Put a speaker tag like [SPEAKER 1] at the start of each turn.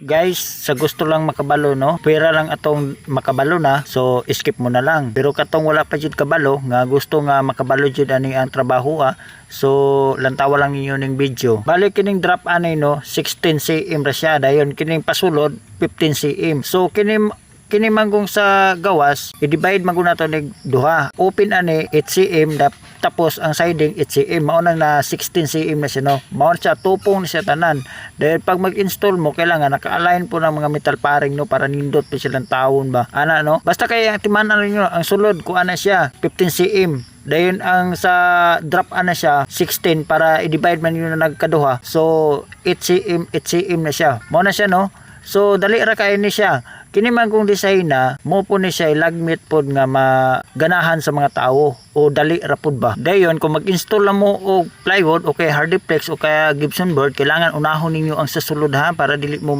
[SPEAKER 1] guys, sa gusto lang makabalo no, pera lang atong makabalo na, so skip mo na lang. Pero katong wala pa jud kabalo nga gusto nga makabalo jud ani ang trabaho so lantawa lang ninyo ning video. Balik kining drop ani no, 16 cm ra siya, dayon kining pasulod 15 cm. So kini manggong sa gawas i-divide manggong nato nig duha. Open ani 8 cm tapos ang siding 8 cm, mao nang na 16 cm na siya no. Mao siya tupong ni siya tanan. Dahil pag mag-install mo kailangan naka-align po ng mga metal paring no para nindot pa silang tawon ba. Ana no. Basta kay ang timanan ninyo ang sulod ko ana siya 15 cm. Dayon ang sa drop ana siya 16 para i-divide man yun na nagkaduha. So 8 cm na siya. Mao na siya no. So dali ra kay ni siya. Kini man kung design na mo po ni siya ilagmit pod nga maganahan sa mga tao o dali ra pod ba. Dayon kung mag-install na mo og plywood o kay hardiplex o kaya gypsum board, kailangan unahon ninyo ang sasulod ha para dili mo